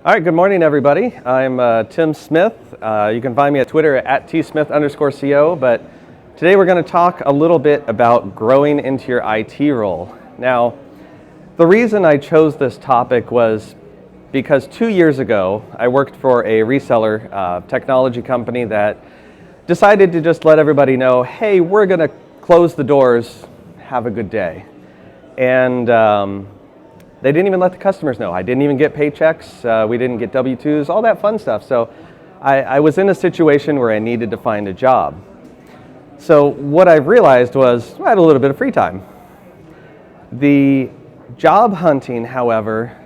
All right, good morning, everybody. I'm Tim Smith. You can find me at Twitter at tsmith_co, but today we're going to talk a little bit about growing into your IT role. Now, the reason I chose this topic was because 2 years ago, I worked for a reseller technology company that decided to just let everybody know, hey, we're going to close the doors, have a good day. And they didn't even let the customers know. I didn't even get paychecks. We didn't get W-2s, all that fun stuff. So I was in a situation where I needed to find a job. So what I realized was I had a little bit of free time. The job hunting, however,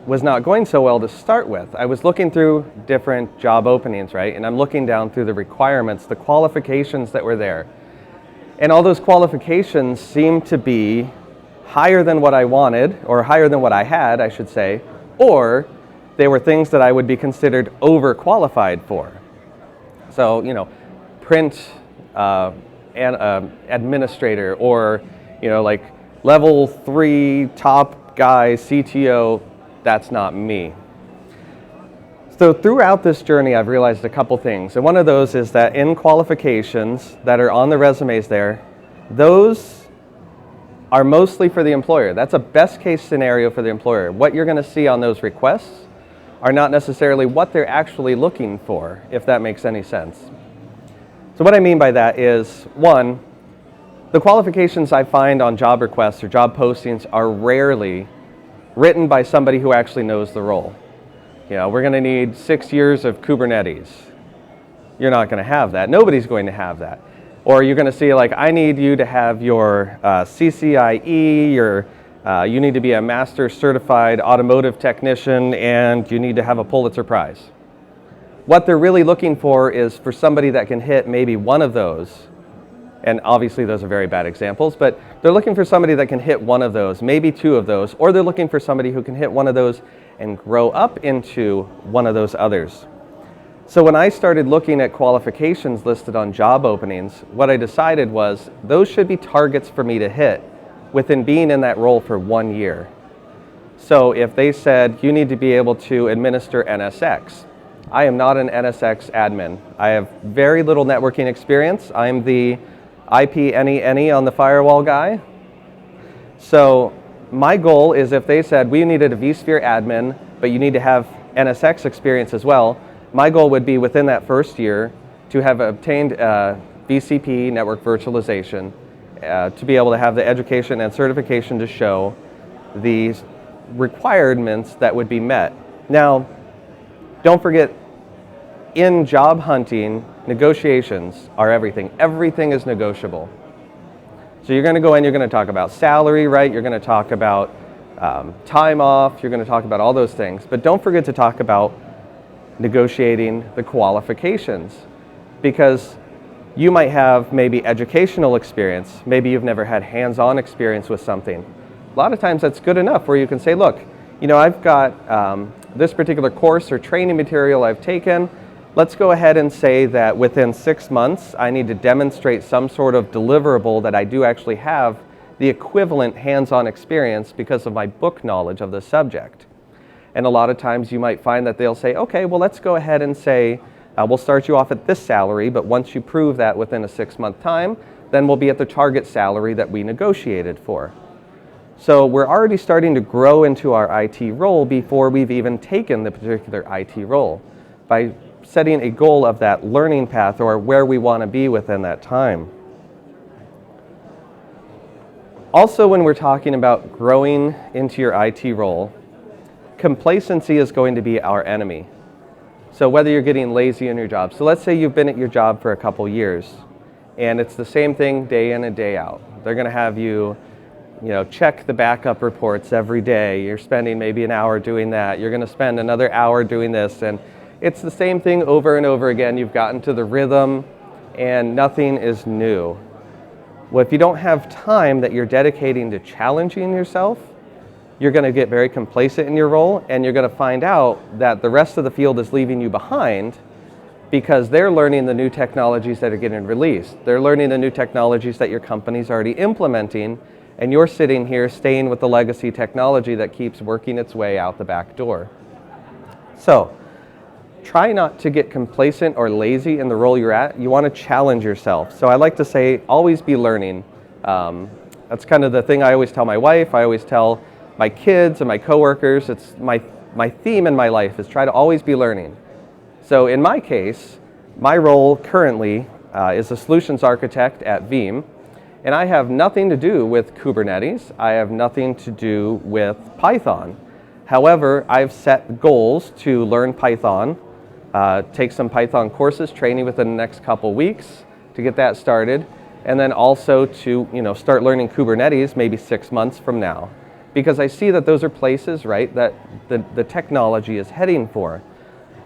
was not going so well to start with. I was looking through different job openings, right? And I'm looking down through the requirements, the qualifications that were there. And all those qualifications seemed to be higher than what I wanted, or higher than what I had, I should say, or they were things that I would be considered overqualified for. So, print administrator, or, like level 3 top guy, CTO, that's not me. So throughout this journey, I've realized a couple things. And one of those is that in qualifications that are on the resumes there, those are mostly for the employer. That's a best case scenario for the employer. What you're going to see on those requests are not necessarily what they're actually looking for, if that makes any sense. So what I mean by that is, one, the qualifications I find on job requests or job postings are rarely written by somebody who actually knows the role. We're going to need 6 years of Kubernetes. You're not going to have that. Nobody's going to have that. Or you're going to see, like, I need you to have your CCIE, you need to be a master certified automotive technician, and you need to have a Pulitzer Prize. What they're really looking for is for somebody that can hit maybe one of those, and obviously those are very bad examples, but they're looking for somebody that can hit one of those, maybe two of those, or they're looking for somebody who can hit one of those and grow up into one of those others. So when I started looking at qualifications listed on job openings, what I decided was those should be targets for me to hit within being in that role for 1 year. So if they said you need to be able to administer NSX, I am not an NSX admin. I have very little networking experience. I'm the IP any on the firewall guy. So my goal is if they said we needed a vSphere admin, but you need to have NSX experience as well, my goal would be within that first year to have obtained VCP, network virtualization, to be able to have the education and certification to show the requirements that would be met. Now, don't forget, in job hunting, negotiations are everything. Everything is negotiable. So you're going to go in, you're going to talk about salary, right? You're going to talk about time off, you're going to talk about all those things. But don't forget to talk about negotiating the qualifications, because you might have maybe educational experience, maybe you've never had hands-on experience with something. A lot of times that's good enough where you can say, look, I've got this particular course or training material I've taken. Let's go ahead and say that within 6 months I need to demonstrate some sort of deliverable that I do actually have the equivalent hands-on experience because of my book knowledge of the subject. And a lot of times you might find that they'll say, okay, well, let's go ahead and say, we'll start you off at this salary, but once you prove that within a 6-month time, then we'll be at the target salary that we negotiated for. So we're already starting to grow into our IT role before we've even taken the particular IT role by setting a goal of that learning path or where we want to be within that time. Also, when we're talking about growing into your IT role, complacency is going to be our enemy. So whether you're getting lazy in your job, so let's say you've been at your job for a couple years and it's the same thing day in and day out. They're going to have you, check the backup reports every day. You're spending maybe an hour doing that. You're going to spend another hour doing this, and it's the same thing over and over again. You've gotten to the rhythm and nothing is new. Well, if you don't have time that you're dedicating to challenging yourself, you're going to get very complacent in your role, and you're going to find out that the rest of the field is leaving you behind because they're learning the new technologies that are getting released. They're learning the new technologies that your company's already implementing, and you're sitting here staying with the legacy technology that keeps working its way out the back door. So try not to get complacent or lazy in the role you're at. You want to challenge yourself. So I like to say, always be learning. That's kind of the thing I always tell my wife. I always tell my kids and my coworkers. It's my theme in my life is try to always be learning. So in my case, my role currently is a solutions architect at Veeam, and I have nothing to do with Kubernetes. I have nothing to do with Python. However, I've set goals to learn Python, take some Python courses, training within the next couple weeks to get that started, and then also to start learning Kubernetes maybe 6 months from now, because I see that those are places, right, that the technology is heading for.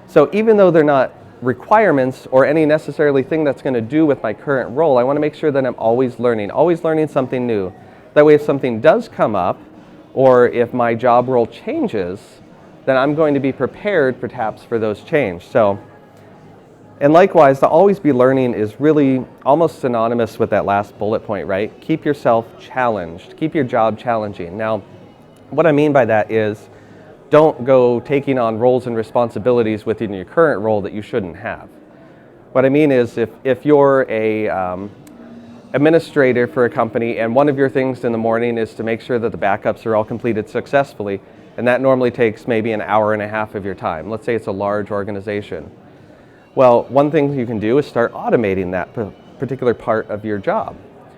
So even though they're not requirements or any necessarily thing that's going to do with my current role, I want to make sure that I'm always learning something new. That way if something does come up, or if my job role changes, then I'm going to be prepared perhaps for those changes. So, and likewise, to always be learning is really almost synonymous with that last bullet point, right? Keep yourself challenged. Keep your job challenging. Now, what I mean by that is don't go taking on roles and responsibilities within your current role that you shouldn't have. What I mean is if you're a administrator for a company and one of your things in the morning is to make sure that the backups are all completed successfully, and that normally takes maybe an hour and a half of your time. Let's say it's a large organization. Well, one thing you can do is start automating that particular part of your job.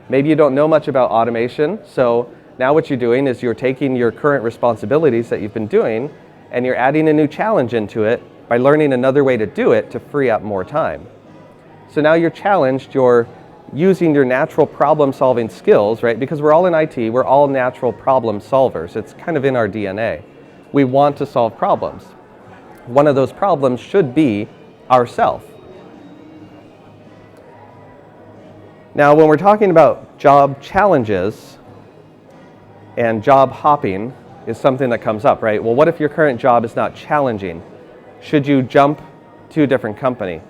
Maybe you don't know much about automation, so now what you're doing is you're taking your current responsibilities that you've been doing and you're adding a new challenge into it by learning another way to do it to free up more time. So now you're challenged, you're using your natural problem solving skills, right? Because we're all in IT, we're all natural problem solvers. It's kind of in our DNA. We want to solve problems. One of those problems should be ourself. Now, when we're talking about job challenges, and job hopping is something that comes up, right? Well, what if your current job is not challenging? Should you jump to a different company?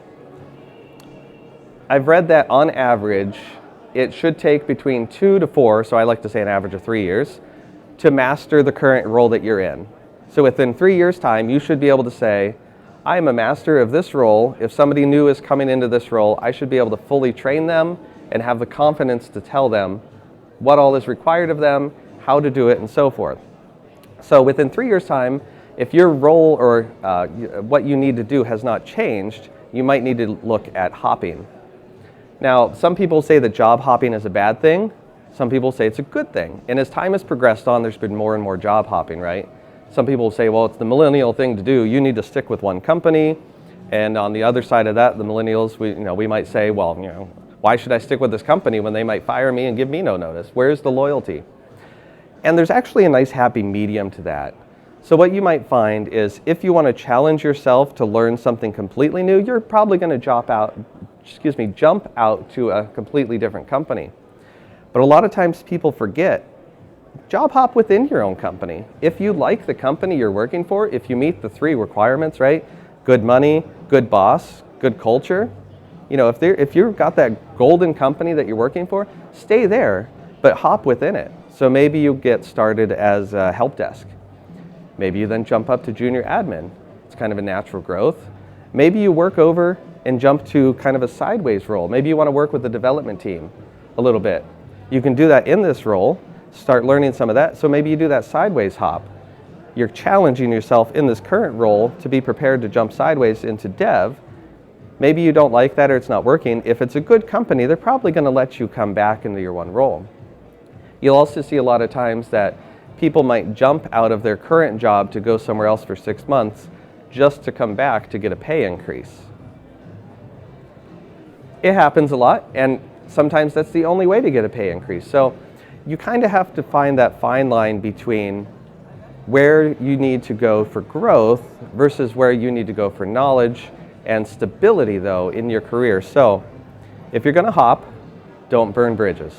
I've read that on average, it should take between 2 to 4, so I like to say an average of 3 years, to master the current role that you're in. So within 3 years' time, you should be able to say, I am a master of this role. If somebody new is coming into this role, I should be able to fully train them and have the confidence to tell them what all is required of them, how to do it, and so forth. So within 3 years' time, if your role or what you need to do has not changed, you might need to look at hopping. Now, some people say that job hopping is a bad thing. Some people say it's a good thing. And as time has progressed on, there's been more and more job hopping, right? Some people say, well, it's the millennial thing to do. You need to stick with one company. And on the other side of that, the millennials, we might say, well, why should I stick with this company when they might fire me and give me no notice? Where's the loyalty? And there's actually a nice happy medium to that. So what you might find is if you want to challenge yourself to learn something completely new, you're probably going to jump out to a completely different company. But a lot of times people forget, job hop within your own company. If you like the company you're working for, if you meet the 3 requirements, right? Good money, good boss, good culture. If you've got that golden company that you're working for, stay there, but hop within it. So maybe you get started as a help desk. Maybe you then jump up to junior admin. It's kind of a natural growth. Maybe you work over and jump to kind of a sideways role. Maybe you want to work with the development team a little bit. You can do that in this role, start learning some of that. So maybe you do that sideways hop. You're challenging yourself in this current role to be prepared to jump sideways into dev. Maybe you don't like that or it's not working. If it's a good company, they're probably going to let you come back into your one role. You'll also see a lot of times that people might jump out of their current job to go somewhere else for 6 months just to come back to get a pay increase. It happens a lot, and sometimes that's the only way to get a pay increase. So you kind of have to find that fine line between where you need to go for growth versus where you need to go for knowledge and stability, though, in your career. So if you're going to hop, don't burn bridges.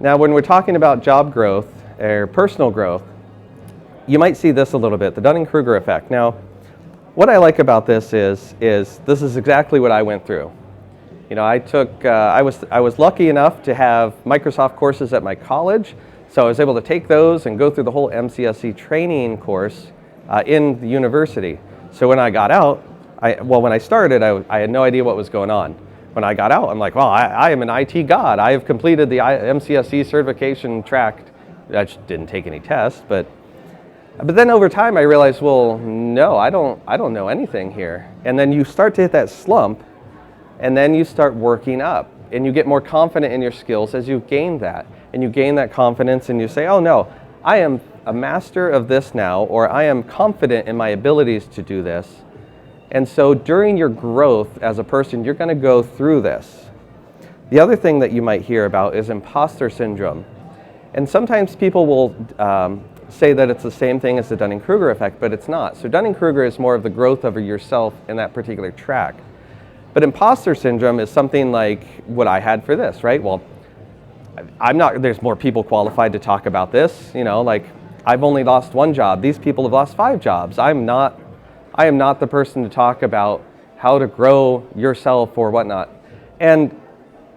Now, when we're talking about job growth or personal growth, you might see this a little bit, the Dunning-Kruger effect. Now, what I like about this is this is exactly what I went through. I was lucky enough to have Microsoft courses at my college, so I was able to take those and go through the whole MCSE training course in the university. So when I got out, when I started, I had no idea what was going on. When I got out, I'm like, well, I am an IT god. I have completed the MCSE certification track. I just didn't take any tests, but then over time I realized, well, no, I don't know anything here. And then you start to hit that slump, and then you start working up, and you get more confident in your skills as you gain that. And you gain that confidence, and you say, oh no, I am a master of this now, or I am confident in my abilities to do this. And so during your growth as a person, you're going to go through this. The other thing that you might hear about is imposter syndrome. And sometimes people will say that it's the same thing as the Dunning-Kruger effect, but it's not. So Dunning-Kruger is more of the growth of yourself in that particular track. But imposter syndrome is something like what I had for this, right? Well, there's more people qualified to talk about this, like I've only lost one job. These people have lost 5 jobs. I am not the person to talk about how to grow yourself or whatnot. And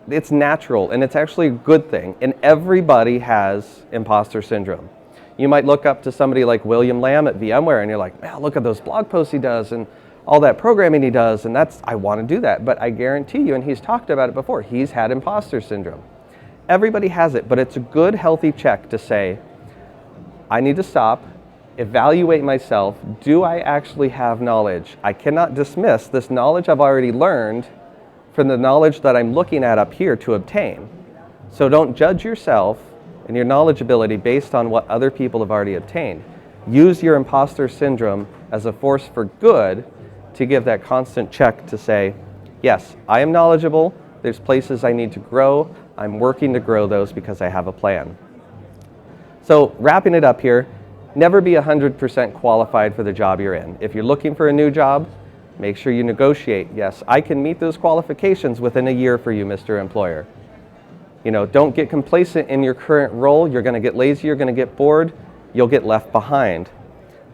it's natural, and it's actually a good thing. And everybody has imposter syndrome. You might look up to somebody like William Lamb at VMware, and you're like, man, look at those blog posts he does and all that programming he does, and I want to do that. But I guarantee you, and he's talked about it before, he's had imposter syndrome. Everybody has it, but it's a good, healthy check to say, I need to stop, evaluate myself. Do I actually have knowledge? I cannot dismiss this knowledge I've already learned from the knowledge that I'm looking at up here to obtain. So don't judge yourself and your knowledge ability based on what other people have already obtained. Use your imposter syndrome as a force for good to give that constant check to say, yes, I am knowledgeable. There's places I need to grow. I'm working to grow those because I have a plan. So wrapping it up here, never be 100% qualified for the job you're in. If you're looking for a new job, make sure you negotiate. Yes, I can meet those qualifications within a year for you, Mr. Employer. Don't get complacent in your current role. You're going to get lazy, you're going to get bored, you'll get left behind.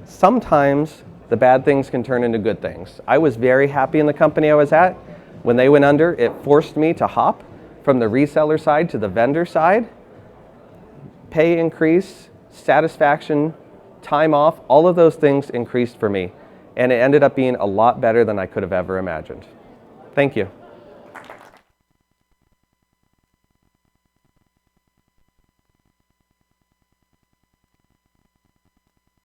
Sometimes the bad things can turn into good things. I was very happy in the company I was at. When they went under, it forced me to hop from the reseller side to the vendor side. Pay increase, satisfaction, time off, all of those things increased for me. And it ended up being a lot better than I could have ever imagined. Thank you.